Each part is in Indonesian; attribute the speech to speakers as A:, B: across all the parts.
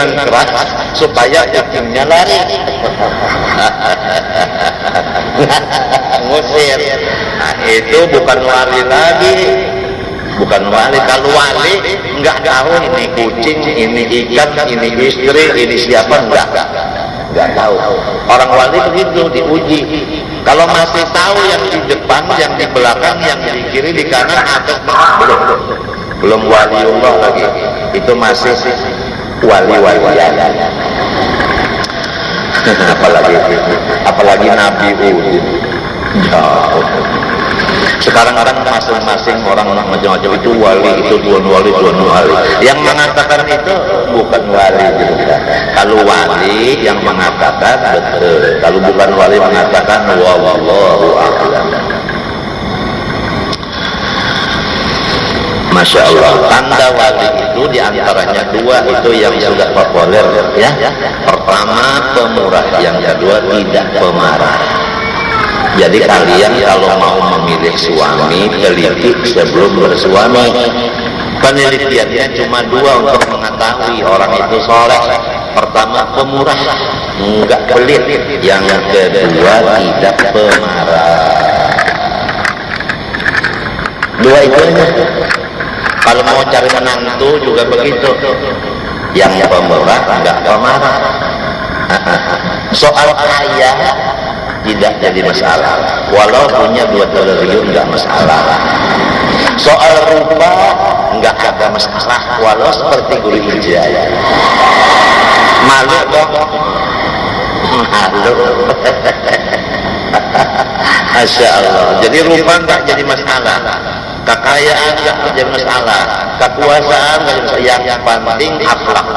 A: dengan keras supaya kucingnya lari. Ngusir. Nah, itu bukan wali lagi. Bukan wali. Kalau wali enggak tahu ini kucing, ini ikan, ini istri, ini siapa, enggak tahu. Orang wali begitu diuji. Kalau masih tahu yang di depan, yang di belakang, yang di kiri, di kanan, atas, belum waliullah lagi. Itu masih wali-walian. apalagi Nabi Udin. Jauh. Sekarang masing-masing orang macam-macam itu wali, itu tuan wali. Yang mengatakan itu bukan wali juga. Kalau wali yang mengatakan betul. Kalau bukan wali mengatakan wallahu a'lam. Masya Allah. Tanda wali itu diantaranya dua, itu yang sudah populer ya. Pertama pemurah, yang kedua tidak pemarah. Jadi kalian kalau mau memilih suami, teliti sebelum bersuami. Penelitiannya cuma dua untuk mengetahui orang itu soleh. Pertama pemurah, enggak pelit. Yang kedua tidak pemarah. Dua itu aja. Kalau mau cari menantu juga begitu. Yang pemurah enggak pemarah. Soal kaya tidak jadi masalah, walau punya 2 triliun nggak masalah. Soal rupa nggak ada masalah, walau seperti Guru Ijaya. Malu dong, malu. Masya Allah. Jadi rupa nggak jadi masalah, kekayaan nggak jadi masalah, kekuasaan nggak jadi masalah. Yang penting akhlak.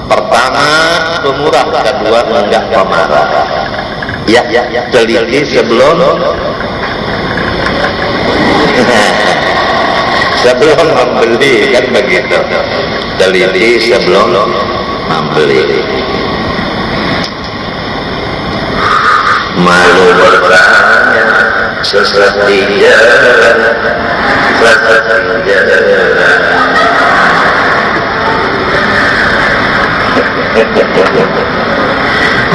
A: Pertama pemurah, kedua enggak pemarah. Ya, teliti sebelum membeli, kan begitu. Teliti sebelum membeli. Malu bertanya sesat di jalan,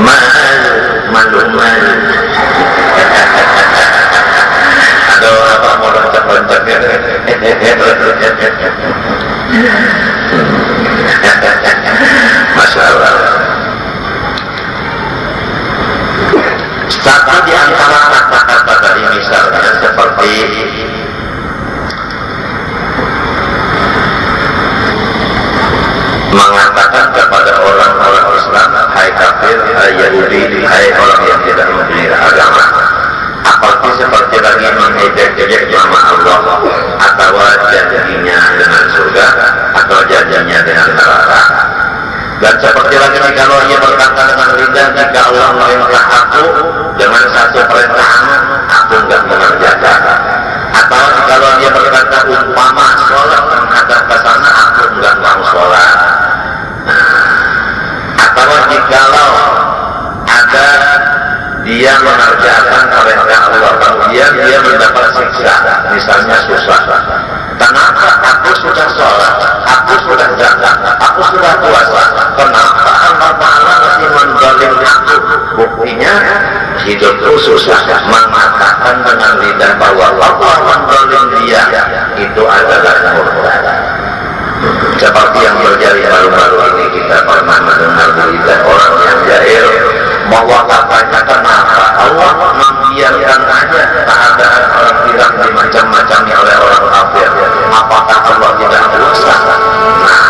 A: malu. Aduh, apa mau loncat-loncat ya? Masya Allah. Satu di antara kata-kata tadi misalnya seperti mengatakan kepada orang-orang Islam, hai kafir, hai Yahudi, hai orang yang tidak memelihara agama, apalagi seperti lagi mengejek-ejek nama Allah, atau janjinya dengan surga, atau janjinya dengan neraka. Dan seperti lagi kalau ia berkata dengan lidah, jika Allah memerintah aku dengan satu perintahmu, aku enggak mengerjakan. Atau kalau dia berkata umpama sholat menghadap ke sana, aku enggak mau sholat. Atau jikalau ada dia mengerjakan perintah Allah, kemudian dia mendapat siksa, misalnya susah. Kenapa aku sudah sholat, aku sudah zakat, aku sudah puasa, kenapa Allah Ta'ala masih menzalim aku? Buktinya hidupku susah. Mengatakan dengan lidah bahwa Allah menzalim dia, itu adalah murtad. Seperti yang terjadi baru-baru ini, kita pernah mendengar berita orang yang jahil bahwa katanya kenapa Allah membiarkan aja keadaan orang bilang dimacam-macami oleh orang kafir. Apakah Allah tidak kuasa? Nah,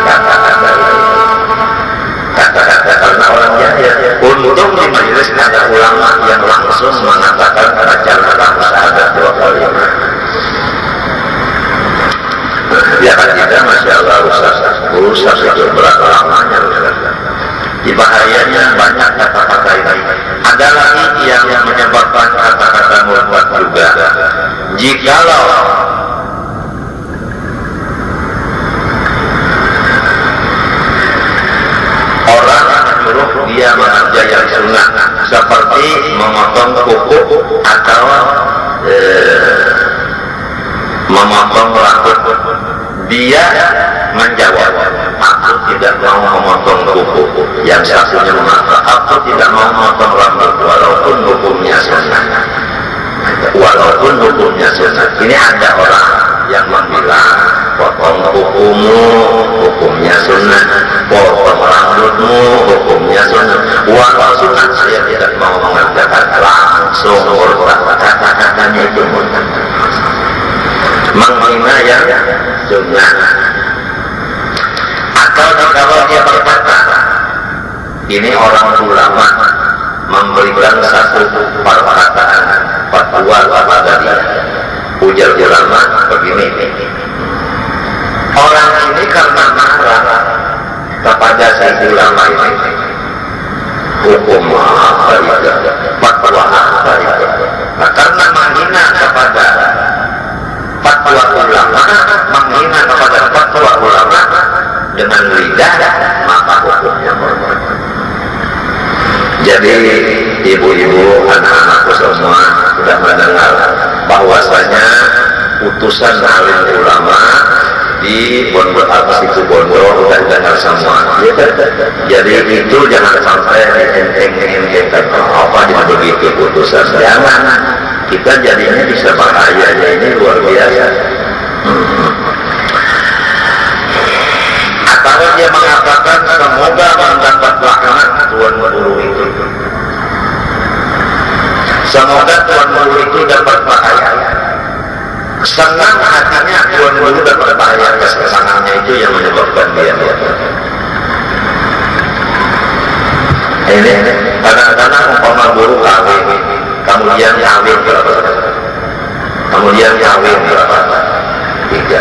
A: kata-kata ini, kata-kata karena orang jahil. Untung di majelis ada ulama yang langsung mengatakan baca dalam syahadat 2 kalimat. Ya kan tidak, Masya Allah, Ustaz itu berapa lamanya Ustaz. Bahayanya banyak kata-kata ini. Ada lagi yang menyebabkan kata-kata murtad juga. Jikalau orang menyuruh dia mengerjakan sunnah seperti memotong kuku atau memotong rambut, dia menjawab, aku tidak mau memotong kuku, yang satunya mengatakan aku tidak mau memotong rambut walaupun hukumnya sunnah. Walaupun hukumnya sunnah. Ini ada orang yang bilang potong kukumu hukumnya sunnah, potong rambutmu hukumnya sunnah. Walau sunnah saya tidak mau mengerjakan, langsung murtad. Kata-katanya itu murtad, menghina yang sunnah. Atau kalau dia berkata, ini orang ulama memberikan satu perkataan fatwa kepada dia, ujar ulama begini, orang ini karena marah kepada si ulama ini, hukum apa itu, fatwa apa itu. Nah, karena menghina kepada fatwa ulama, menghina kepada fatwa ulama dengan lidah, maka hukumnya murtad. Jadi ibu-ibu, anak-anakku semua sudah mendengar bahwasanya utusan alim ulama di Pondok atas itu Pondok sudah dengar semua. Jadi itu jangan sampai dienteng-entengkan apa jadi begitu utusan. Jangan, kita jadinya bisa bahayanya ini luar biasa. Atau dia mengatakan semoga mendapat laknat Tuan Guru itu. Semoga Tuan Guru itu dapat bahaya. Senang hatinya Tuan Guru dapat bahaya, kesenangannya itu yang menyebabkan dia. Ini kadang-kadang umpama guru kawin, kemudian kawin berapa? Kemudian kawin berapa? 3.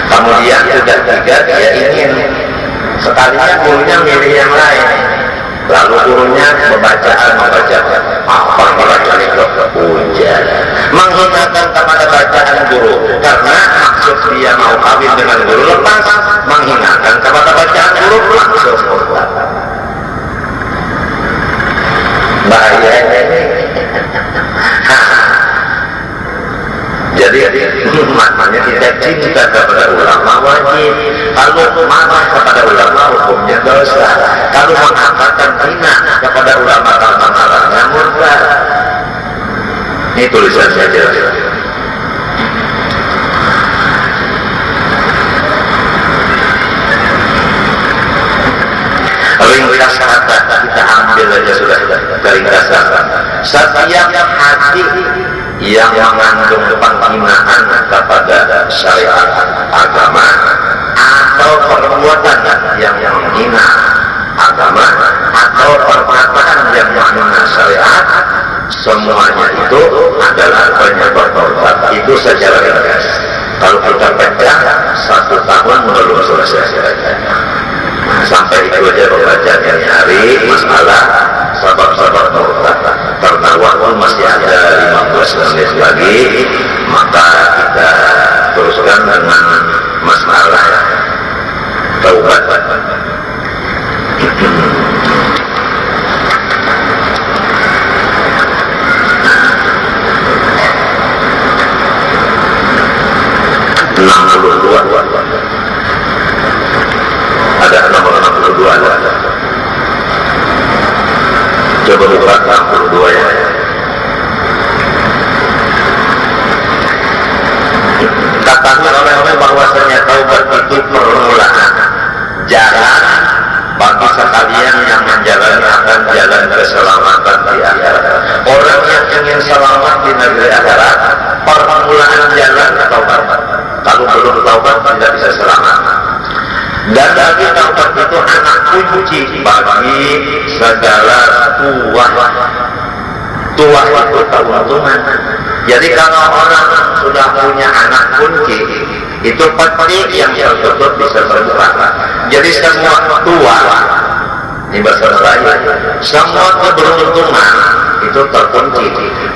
A: Kemudian sudah 3 dia ingin sekalinya gurunya milih yang lain, lalu gurunya membaca apa lagi ujian, menghinakan kepada bacaan guru karena maksud dia mau kawin dengan guru lepas, menghinakan kepada bacaan guru langsung murtad. Bahaya ini. Jadi maknanya tidak cinta kepada ulama wajib. Kalau marah kepada ulama hukumnya dosa. Kalau mengatakan hina kepada ulama tanpa marahnya murtad. Ini tulisan saya jelas. Ringkas kata kita ambil aja sudah ringkasan. Setiap hati yang mengandung penghinaan kepada syariat agama atau perbuatan yang menghina agama atau perkataan yang menghina syariat, semuanya itu adalah penyebab murtad. Itu secara ringkas. Kalau kita baca 1 tahun belum selesai. Sampai itu aja pembacaan yang hari masalah sebab-sebab murtad. Karena waktu masih ada 15 menit lagi, maka kita teruskan dengan masalah taubat. Ada nomor 62 ada. Coba buka 62 ya. Katakan oleh bahwasanya taubat itu permulaan jalan bagi sekalian yang menjalani akan jalan keselamatan di akhirat. Orang yang ingin selamat di negeri akhirat, permulaan jalan taubat. Kalau belum taubat tidak bisa selamat. Dan bagi taubat itu anak kunci bagi segala tuah itu keuntungan. Jadi kalau orang sudah punya anak kunci, itu pasti yang tertutup bisa terbuka. Jadi semua tuah ini bahasa saya, semua keberuntungan itu terkunci.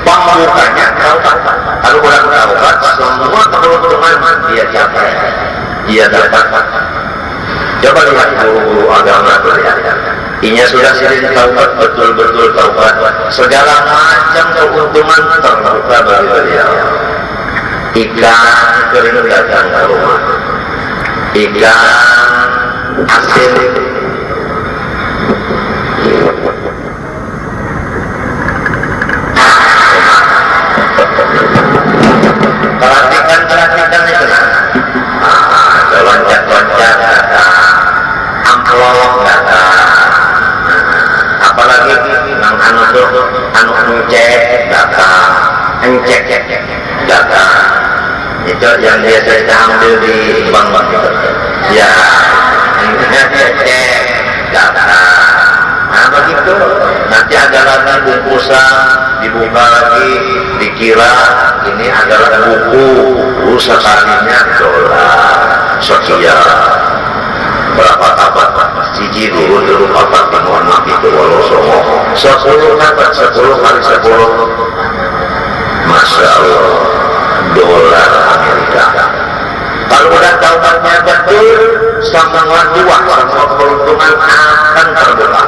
A: Pembukanya taubat. Kalau orang taubat, semua keberuntungan dia capai, dia dapat. Coba lihat guru agama ya. Inya sudah sering taubat, betul-betul taubat. Segala macam keuntungan terbuka bagi beliau. Ikan kering datang ke rumah. Ikan hasil perhatikan itu ada loncat-loncat data, amplop data, apalagi anu ngecek data, ngecek data, itu yang biasa kita ambil di bank-bank itu, ya ngecek data. Nah begitu, nanti ada lagi bungkusan, dibuka lagi, dikira ini adalah buku sekalinya dolar sekian berapa tabat siji dulu apa mohon maaf itu walau songo 10 tabat 10 kali 10 Masya Allah dolar Amerika. Kalau udah tabatnya betul semua dua semua peruntungan akan terbuka.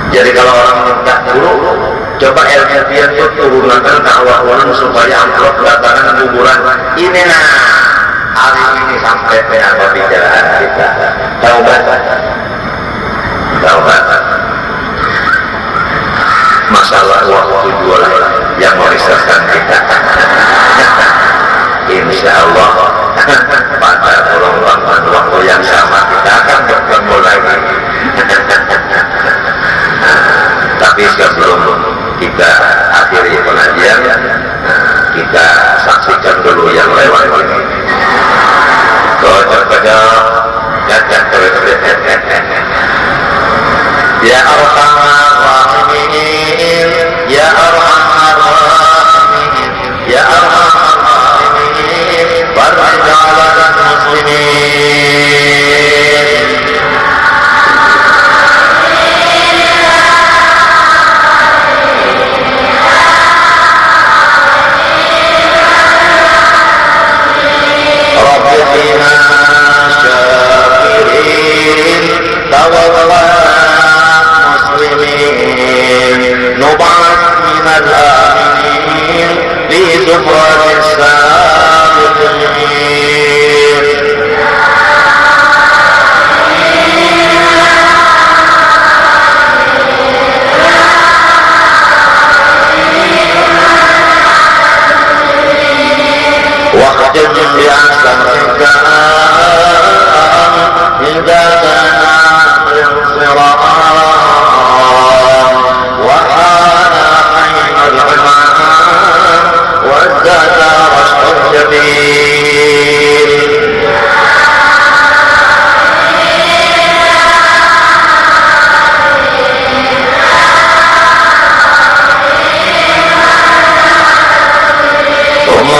A: Jadi kalau orang minta dulu, coba LLPN itu turunkan ke awal-awal supaya amplop datangan kuburan. Ini nah, hari ini sampai apa bicaraan kita. Taubat. Masalah waktu jual yang merisaukan kita. Insya Allah pada gelombang waktu yang sama kita akan bertemu lagi. Tapi sebelum kita akhiri pengajian, kita saksikan dulu yang lewat ini. Ya Arhamar Rahimin, Ya Arhamar Rahimin, Ya Arhamar Rahimin, farij 'alal muslimin. Rabbina syakirin tawalla muslimin nubat minal aminin li zumratis sabiqin. واختم بأحسنك هدانا للصراط وحان حين العمان وازداد رشد الجميل. ثم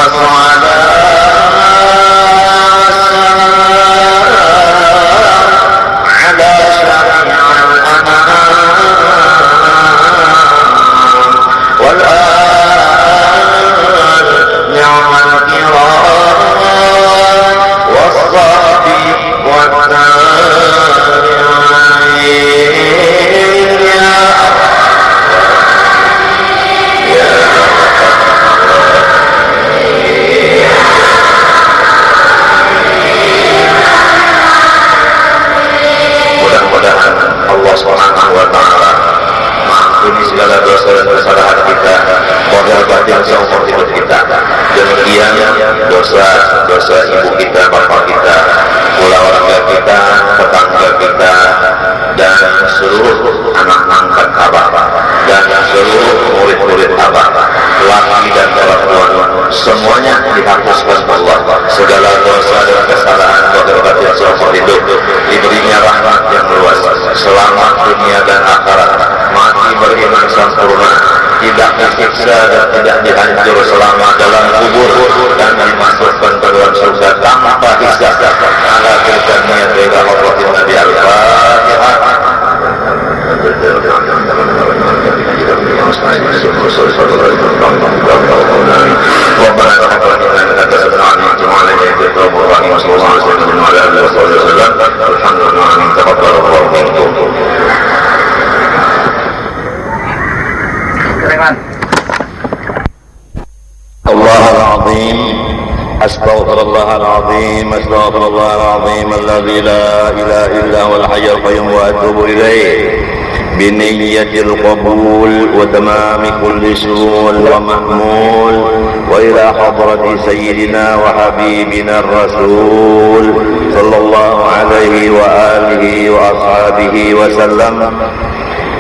A: dosa ibu kita, bapak kita, pula warga kita, tetangga kita, dan seluruh anak angkat abah, dan seluruh murid-murid abah, laki dan perempuan, semuanya dihapuskan Allah. Segala dosa dan kesalahan batin seumur hidup, diberinya rahmat yang luas, selamat dunia dan akhirat, mati beriman sempurna, tidak disiksa dan tidak dihancur selama dalam kubur, dan dimasukkan ke dalam surga tanpa hisab. Ala kirkannya bela Allah Nabi Al-Fatihah. Rabbana taqabbal minna innaka sami'ul 'alim wa alayna at-tawwabur rahim. Sallallahu alaihi wa alihi wasallam. Alhamdulillah, taqabbalallahu minkum. Allahul Azim.
B: أستغفر الله العظيم أستغفر الله العظيم الذي لا إله إلا هو الحي القيوم وأتوب إليه بنية القبول وتمام كل سؤال ومحمول، وإلى حضرة سيدنا وحبيبنا الرسول صلى الله عليه وآله وأصحابه وسلم،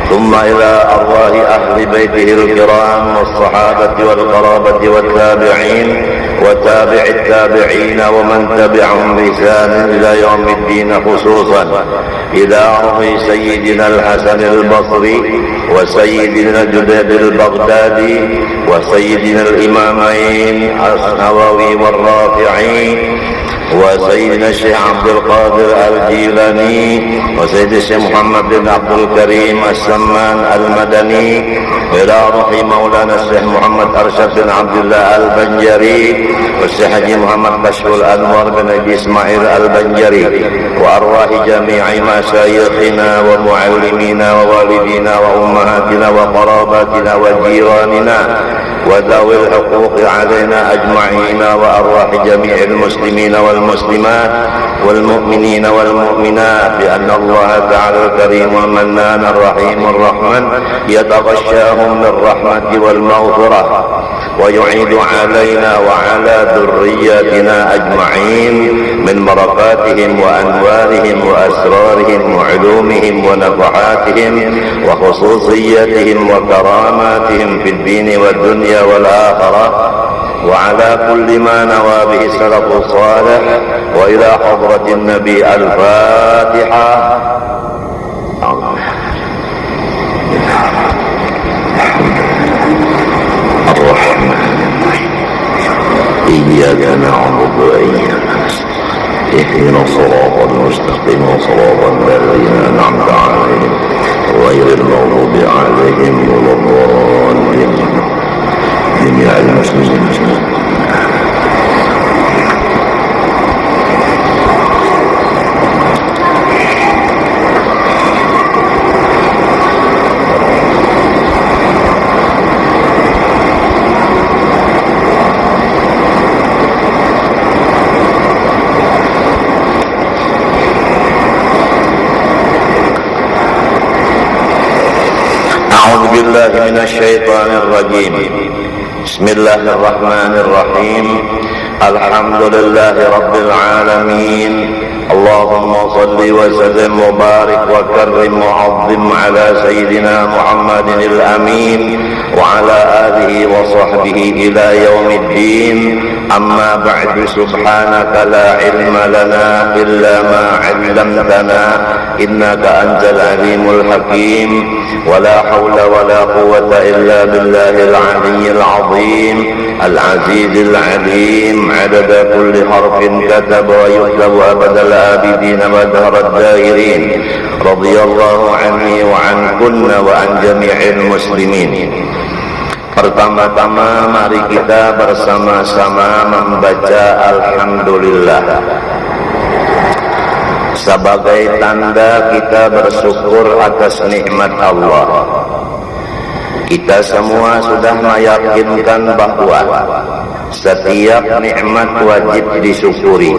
B: ثم إلى أرواح أهل بيته الكرام والصحابة والقرابة والتابعين وتابع التابعين ومن تبعهم بإحسان إلى يوم الدين، خصوصا إلى روح سيدنا الحسن البصري وسيدنا جديد البغدادي وسيدنا الإمامين النووي والرافعي وسيدنا الشيخ عبد القادر الجيلاني وسيد الشيخ محمد بن عبد الكريم السمان المدني، إلى روح مولانا الشيخ محمد أرشد بن عبد الله البنجري والشيخ حجي محمد كشف الأنوار بن حجي إسماعيل البنجري، وأرواح جميع مشايخنا ومعلمينا ووالدينا وأمهاتنا وقراباتنا وجيراننا وذوي الحقوق علينا أجمعين، وأرواح جميع المسلمين والمسلمات والمؤمنين والمؤمنات، بأن الله تعالى الكريم المنان الرحيم الرحمن يتغشاهم بالرحمة والمغفرة ويعيد علينا وعلى ذرياتنا أجمعين من بركاتهم وأنوارهم وأسرارهم وعلومهم ونفحاتهم وخصوصياتهم وكراماتهم في الدين والدنيا والآخرة، وعلى كل ما نوى به السلف الصالح، وإلى حضرة النبي الفاتحة. إياك نعبد وإياك نستعين اهدنا الصراط المستقيم صراط الذين أنعمت عليهم غير المغضوب عليهم ولا الضالين. جميع المسلمين بالله من الشيطان الرجيم. بسم الله الرحمن الرحيم. الحمد لله رب العالمين. اللهم صل وسلم وبارك وكرم وعظم على سيدنا محمد الأمين وعلى آله وصحبه إلى يوم الدين. أما بعد، سبحانك لا علم لنا إلا ما علمتنا إنك أنت العليم الحكيم، ولا حول ولا قوة إلا بالله العلي العظيم العزيز العليم، عدد كل حرف كتب ويكتب أبد الآبدين ودهر الدائرين. رضي الله عني وعنكن وعن جميع المسلمين. Pertama-tama mari kita bersama-sama membaca Alhamdulillah sebagai tanda kita bersyukur atas nikmat Allah. Kita semua sudah meyakinkan bahwa setiap nikmat wajib disyukuri,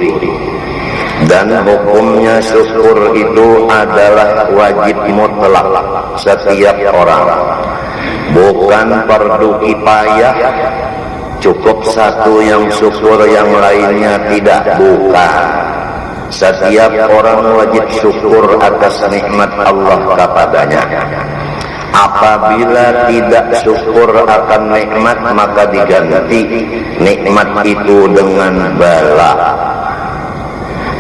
B: dan hukumnya syukur itu adalah wajib mutlak setiap orang, bukan fardu kifayah. Cukup satu yang syukur, yang lainnya tidak, bukan. Setiap orang wajib syukur atas nikmat Allah kepadanya. Apabila tidak syukur akan nikmat, maka diganti nikmat itu dengan bala.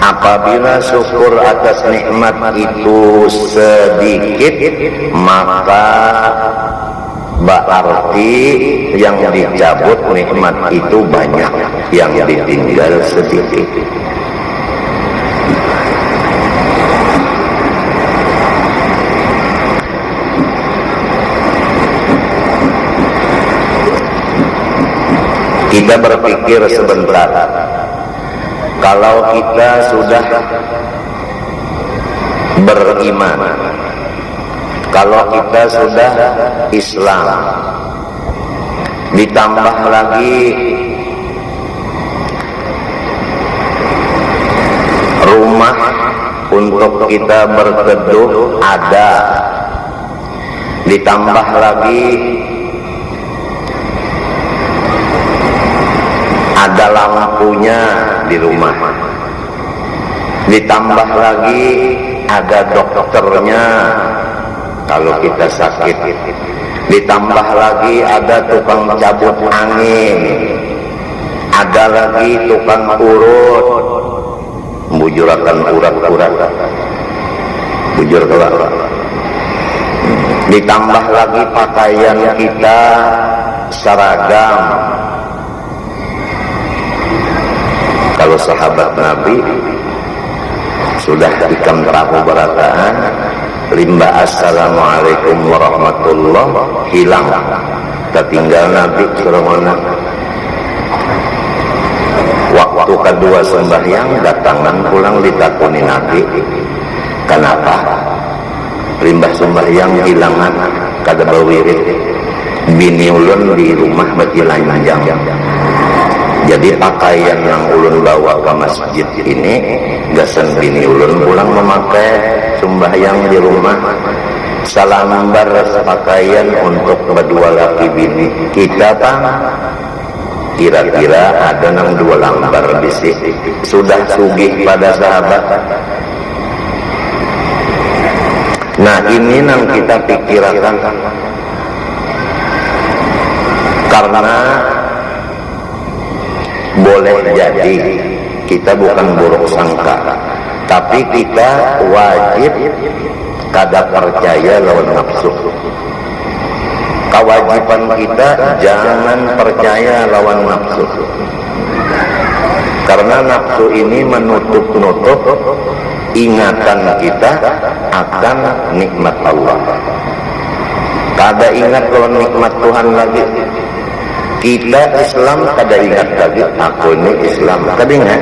B: Apabila syukur atas nikmat itu sedikit, maka berarti yang dicabut nikmat itu banyak, yang ditinggal sedikit. Kita berpikir sebentar, kalau kita sudah beriman, kalau kita sudah Islam, ditambah lagi untuk kita berteduh ada, ditambah lagi ada lampunya di rumah, ditambah lagi ada dokternya kalau kita sakit, ditambah lagi ada tukang cabut angin, ada lagi tukang urut, bujurakan urat-urat, bujur keluar, ditambah lagi pakaian kita seragam. Kalau sahabat Nabi sudah ikam tahu berataan, limba assalamualaikum warahmatullah hilang, tertinggal Nabi seremona. Waktu kedua sembahyang datangan pulang ditakuni Nabi, kenapa limbah sembahyang hilangan kada berwirid, bini ulun di rumah bagi lanjang. Jadi pakaian yang ulun bawa ke masjid ini gasan bini ulun pulang memakai sembahyang di rumah. Salambar pakaian untuk berdua laki bini kita Pak, kira-kira ada nang 2 lambar bisik sudah sugih pada sahabat. Nah ini nang kita pikirkan, karena boleh jadi kita bukan buruk sangka, tapi kita wajib kada percaya lawan nafsu. Kewajiban kita jangan percaya lawan nafsu, karena nafsu ini menutup-nutup ingatan kita akan nikmat Allah. Kada ingat lawan nikmat Tuhan lagi. Kita Islam kada ingat lagi, aku ini Islam kada ingat,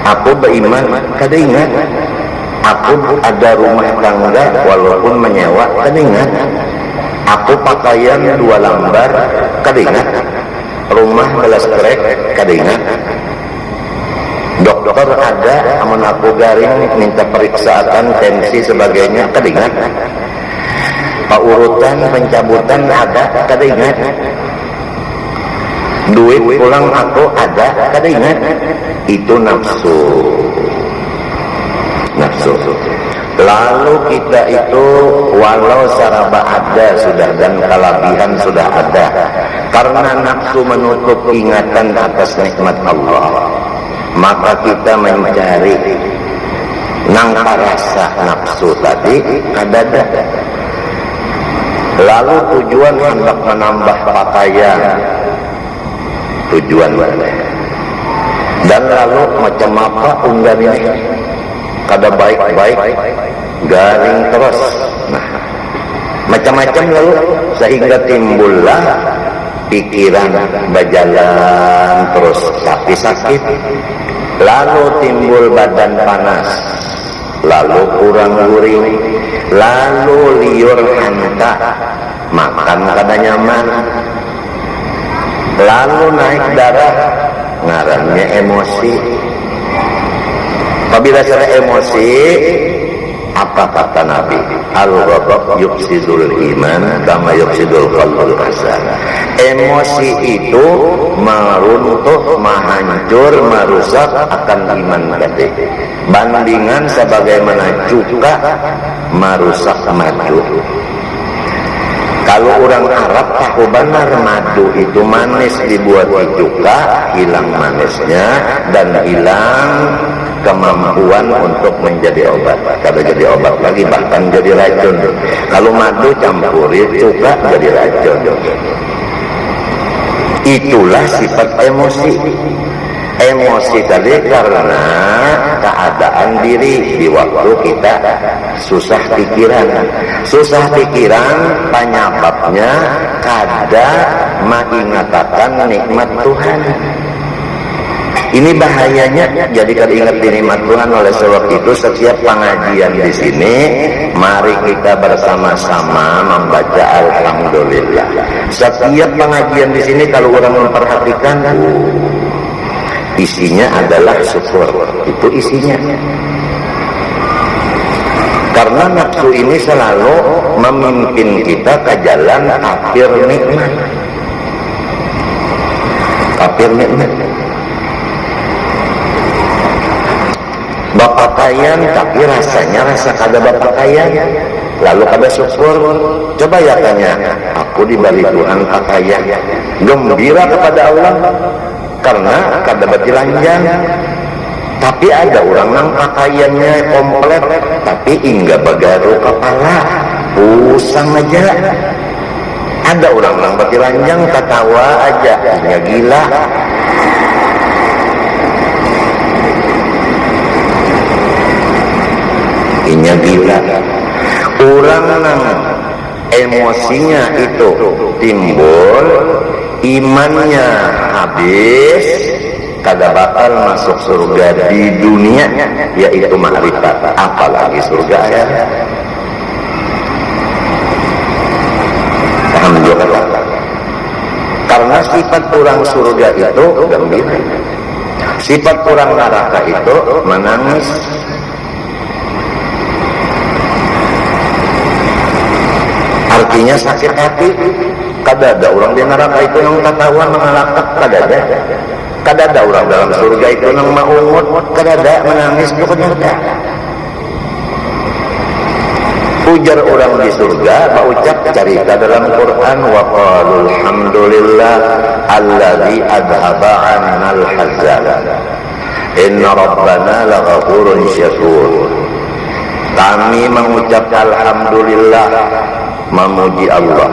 B: aku beriman kada ingat, aku ada rumah tangga walaupun menyewa kada ingat, aku pakaian 2 lambar kada ingat, rumah belas krek kada ingat, dokter ada amun aku garing minta periksaan tensi sebagainya kada ingat, paurutan pencabutan ada kada ingat, duit pulang aku ada kada ingat. Itu nafsu. Lalu kita itu walau saraba ada sudah dan kelebihan sudah ada, karena nafsu menutup ingatan atas nikmat Allah, maka kita mencari nang rasa nafsu tadi kada ada. Lalu tujuan hendak menambah pakaian, tujuan dan lalu macam apa unggan ini kada baik-baik garing terus, nah macam-macam lalu sehingga timbullah pikiran berjalan terus tapi sakit, lalu timbul badan panas, lalu kurang guring, lalu liur hanta, makan kada nyaman, lalu naik darah, ngarannya emosi. Apabila secara emosi, apa kata Nabi? Al-ghadab yufsidul iman kama yufsidul qalbul hasan. Emosi itu meruntuh, menghancur, merusak akan iman kita. Bandingan sebagaimana cuka merusak madu. Kalau orang Arab tahu benar madu itu manis, dibuat cuka, hilang manisnya dan hilang kemampuan untuk menjadi obat. Kada jadi obat lagi, bahkan jadi racun. Kalau madu campuri cuka jadi racun. Itulah sifat emosi. Emosi tadi karena keadaan diri di waktu kita susah pikiran. Susah pikiran penyebabnya kada mengingatakan nikmat Tuhan. Ini bahayanya, jadi kada ingat nikmat Tuhan. Oleh sebab itu setiap pengajian di sini mari kita bersama-sama membaca alhamdulillah. Setiap pengajian di sini kalau orang memperhatikan isinya adalah syukur, itu isinya. Karena nafsu ini selalu memimpin kita ke jalan kafir nikmat. Kafir nikmat. Bapakaian tapi rasanya rasa kada bapakaian. Lalu kada syukur. Coba ya tanya, aku diberi Tuhan pakaian, gembira kepada Allah karena kada batilanjang. Tapi ada orang yang pakaiannya komplit tapi hingga bagaru kepala pusang aja. Ada orang yang batilanjang ketawa aja hingga gila. Hingga gila. Orang yang emosinya itu timbul, imannya habis, kada bakal masuk surga di dunia, yaitu ma'rifat, apalagi surga ya. Alhamdulillah. Karena sifat orang surga itu gembira, sifat orang neraka itu menangis. Artinya sakit hati. Kada ada orang di neraka itu yang ketawa mengalakak, kada ada. Kada ada orang dalam surga itu yang maungut, kada ada menangis, pokoknya ada. Ujar orang di surga, berucap cerita dalam Quran, wa qalu alhamdulillah alladzi adhaba 'annal hazan inna rabbana laghafurun syakur. Kami mengucap alhamdulillah, memuji Allah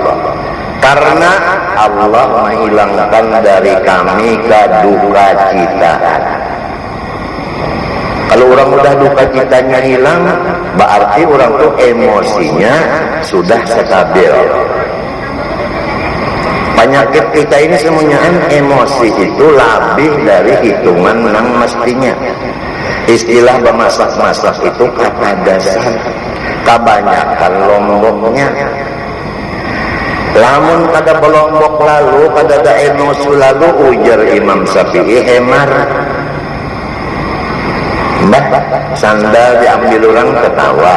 B: karena Allah menghilangkan dari kami duka cita. Kalau orang udah duka citanya hilang, berarti orang tuh emosinya sudah stabil. Penyakit kita ini semuanya emosi itu lebih dari hitungan yang mestinya. Istilah bermasak-masak itu kata dasar, kebanyakan lomboknya. Lamun kada belombok lalu, kada ada emosi lalu, ujar Imam Syafi'i hemar. Mbah, sandal diambil orang ketawa.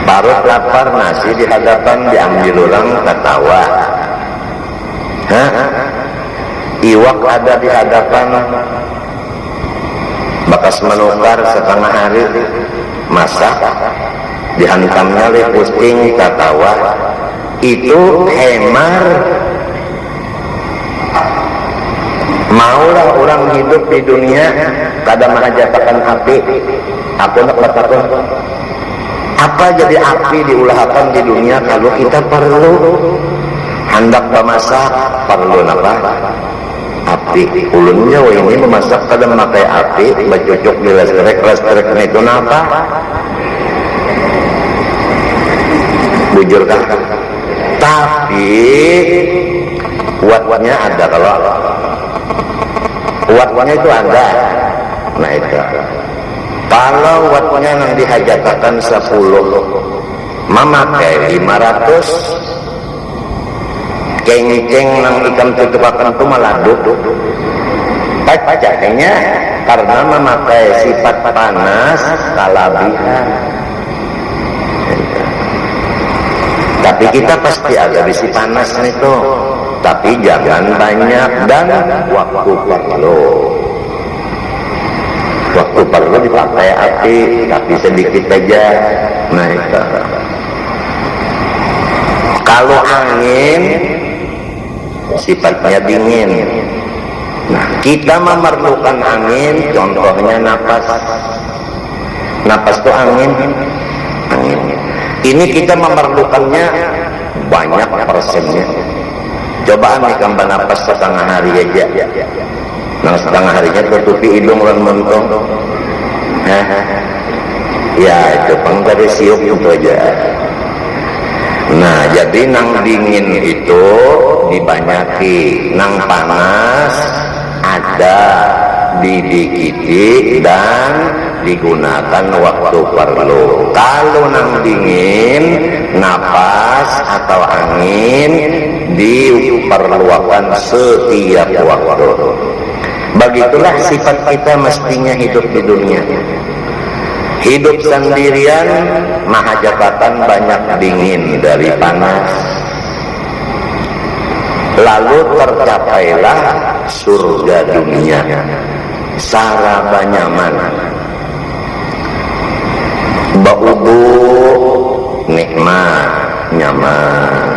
B: Parut lapar, nasi di hadapan diambil orang ketawa. Iwak ada di hadapan, bakas menukar setengah hari masak, dihantamnya oleh pusing ketawa. Itu hemar. Maulah orang hidup di dunia kada menghajatakan api. Aku nak bertakun, apa jadi api diulahkan di dunia kalau kita perlu hendak memasak, perlu apa? Api. Ulunnya ini memasak kada memakai api, bacocok di listrik itu napa? Bujur kah? Tapi kuatnya ada, kalau kuatnya itu ada. Nah itu kalau kuatnya yang dihajatakan 10 memakai 500, kengkeng yang ikan tutupakan itu maladuk pacaknya karena memakai sifat panas kalabihan. Tapi kita pasti ada bisi panas itu, tapi jangan banyak dan waktu perlu. Waktu perlu dipakai api, tapi sedikit aja. Nah itu. Kalau angin sifatnya dingin. Nah kita memerlukan angin, contohnya napas. Napas itu angin. Ini kita memerlukannya banyak persennya. Coba ambil gambar napas setengah hari aja. Nah setengah harinya tutupi hidung dan muntung. Ya itu pangkari siup itu aja. Nah jadi nang dingin itu dibanyaki, nang panas ada didikiti dan digunakan waktu perlu. Kalau nang dingin, napas atau angin diperlukan setiap waktu. Begitulah sifat kita mestinya hidup di dunia. Hidup sendirian, mahajabatan banyak dingin dari panas. Lalu tercapailah surga dunia, saraba nyaman. Ba'udu nikmat, nyaman.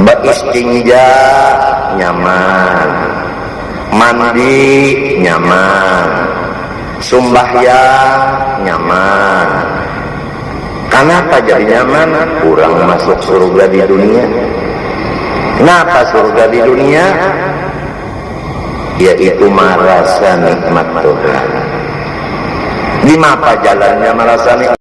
B: Ba'istinja nyaman. Mandi nyaman. Sumbahyang nyaman. Kenapa jadi nyaman? Kurang masuk surga di dunia. Kenapa surga di dunia? Yaitu merasa nikmat Tuhan. Di mana jalannya merasa nikmat?